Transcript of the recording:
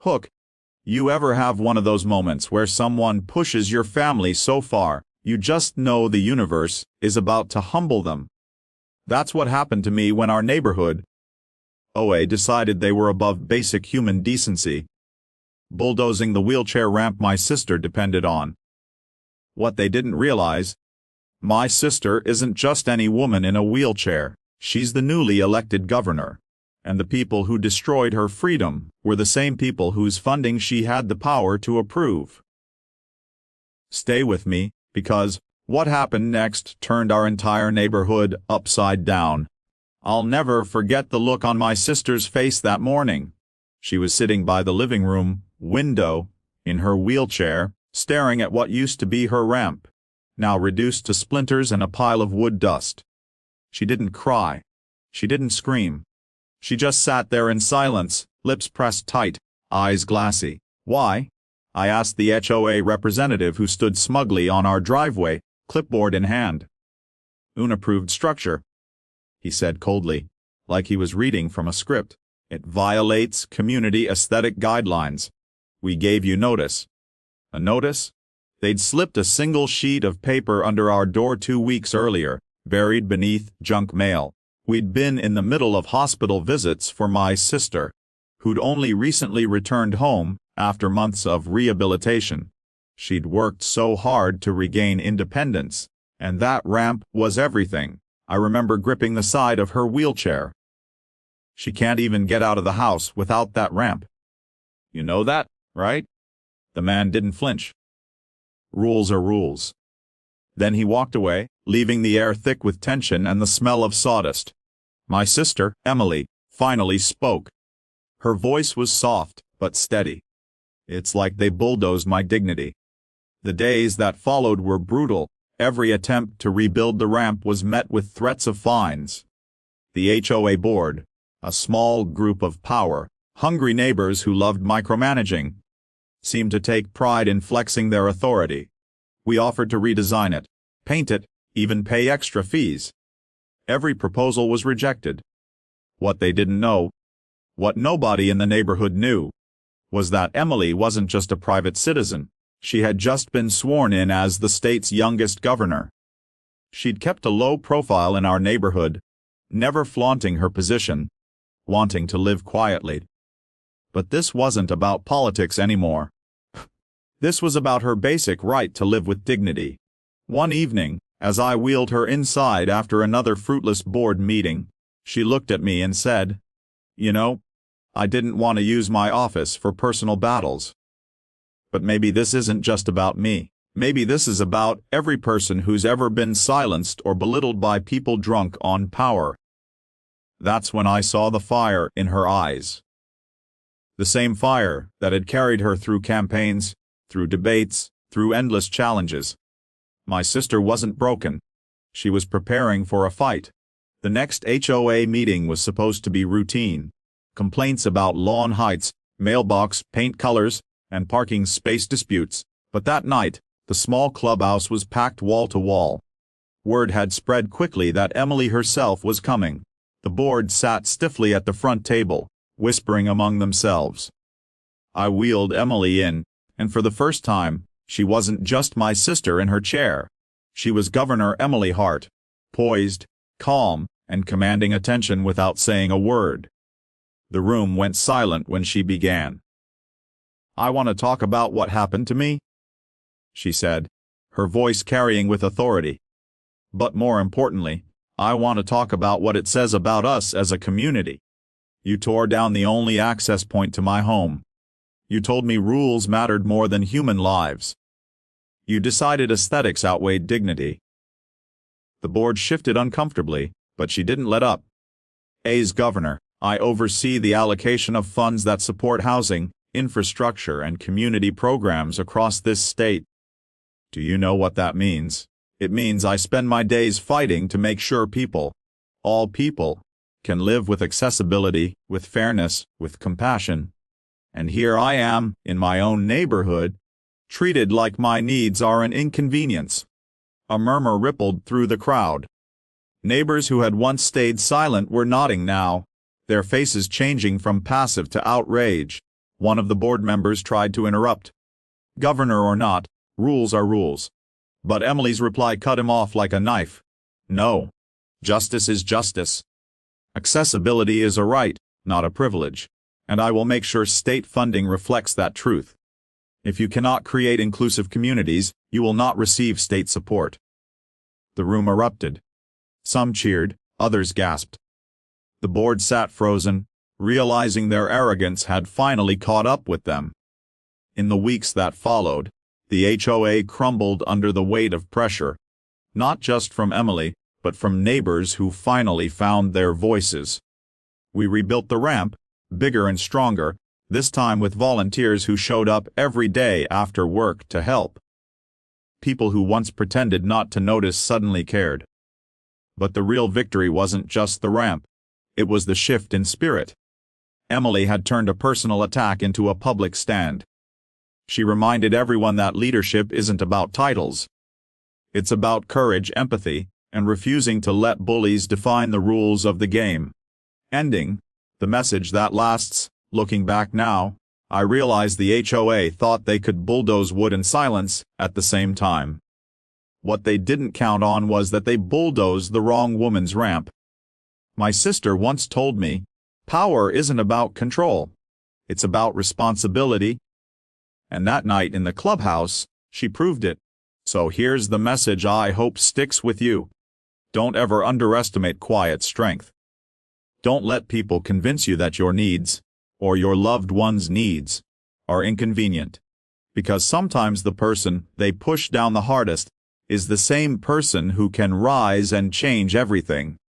Hook. You ever have one of those moments where someone pushes your family so far, you just know the universe is about to humble them? That's what happened to me when our neighborhood HOA decided they were above basic human decency, bulldozing the wheelchair ramp my sister depended on. What they didn't realize: my sister isn't just any woman in a wheelchair, she's the newly elected governor. And the people who destroyed her freedom were the same people whose funding she had the power to approve. Stay with me, because what happened next turned our entire neighborhood upside down. I'll never forget the look on my sister's face that morning. She was sitting by the living room window, in her wheelchair, staring at what used to be her ramp, now reduced to splinters and a pile of wood dust. She didn't cry. She didn't scream. She just sat there in silence, lips pressed tight, eyes glassy. Why? I asked the HOA representative who stood smugly on our driveway, clipboard in hand. Unapproved structure, he said coldly, like he was reading from a script. It violates community aesthetic guidelines. We gave you notice. A notice? They'd slipped a single sheet of paper under our door 2 weeks earlier, buried beneath junk mail. We'd been in the middle of hospital visits for my sister, who'd only recently returned home after months of rehabilitation. She'd worked so hard to regain independence, and that ramp was everything. I remember gripping the side of her wheelchair. She can't even get out of the house without that ramp. You know that, right? The man didn't flinch. Rules are rules. Then he walked away, leaving the air thick with tension and the smell of sawdust. My sister, Emily, finally spoke. Her voice was soft, but steady. It's like they bulldozed my dignity. The days that followed were brutal. Every attempt to rebuild the ramp was met with threats of fines. The HOA board, a small group of power-hungry neighbors who loved micromanaging, seemed to take pride in flexing their authority. We offered to redesign it, paint it, even pay extra fees. Every proposal was rejected. What they didn't know, what nobody in the neighborhood knew, was that Emily wasn't just a private citizen. She had just been sworn in as the state's youngest governor. She'd kept a low profile in our neighborhood, never flaunting her position, wanting to live quietly. But this wasn't about politics anymore. This was about her basic right to live with dignity. One evening, as I wheeled her inside after another fruitless board meeting, she looked at me and said, "You know, I didn't want to use my office for personal battles. But maybe this isn't just about me. Maybe this is about every person who's ever been silenced or belittled by people drunk on power." That's when I saw the fire in her eyes. The same fire that had carried her through campaigns, through debates, through endless challenges. My sister wasn't broken. She was preparing for a fight. The next HOA meeting was supposed to be routine. Complaints about lawn heights, mailbox paint colors, and parking space disputes. But that night, the small clubhouse was packed wall to wall. Word had spread quickly that Emily herself was coming. The board sat stiffly at the front table, whispering among themselves. I wheeled Emily in, and for the first time, she wasn't just my sister in her chair. She was Governor Emily Hart, poised, calm, and commanding attention without saying a word. The room went silent when she began. "I want to talk about what happened to me," she said, her voice carrying with authority. "But more importantly, I want to talk about what it says about us as a community. You tore down the only access point to my home. You told me rules mattered more than human lives. You decided aesthetics outweighed dignity." The board shifted uncomfortably, but she didn't let up. "As governor, I oversee the allocation of funds that support housing, infrastructure, and community programs across this state. Do you know what that means? It means I spend my days fighting to make sure people, all people, can live with accessibility, with fairness, with compassion. And here I am, in my own neighborhood, treated like my needs are an inconvenience." A murmur rippled through the crowd. Neighbors who had once stayed silent were nodding now, their faces changing from passive to outrage. One of the board members tried to interrupt. Governor or not, rules are rules. But Emily's reply cut him off like a knife. No. Justice is justice. Accessibility is a right, not a privilege, and I will make sure state funding reflects that truth. If you cannot create inclusive communities, you will not receive state support. The room erupted. Some cheered, others gasped. The board sat frozen, realizing their arrogance had finally caught up with them. In the weeks that followed, the HOA crumbled under the weight of pressure, not just from Emily, but from neighbors who finally found their voices. We rebuilt the ramp, bigger and stronger, this time with volunteers who showed up every day after work to help. People who once pretended not to notice suddenly cared. But the real victory wasn't just the ramp. It was the shift in spirit. Emily had turned a personal attack into a public stand. She reminded everyone that leadership isn't about titles. It's about courage, empathy, and refusing to let bullies define the rules of the game. Ending, the message that lasts. Looking back now, I realize the HOA thought they could bulldoze wood in silence at the same time. What they didn't count on was that they bulldozed the wrong woman's ramp. My sister once told me, power isn't about control. It's about responsibility. And that night in the clubhouse, she proved it. So here's the message I hope sticks with you. Don't ever underestimate quiet strength. Don't let people convince you that your needs, or your loved one's needs, are inconvenient. Because sometimes the person they push down the hardest is the same person who can rise and change everything.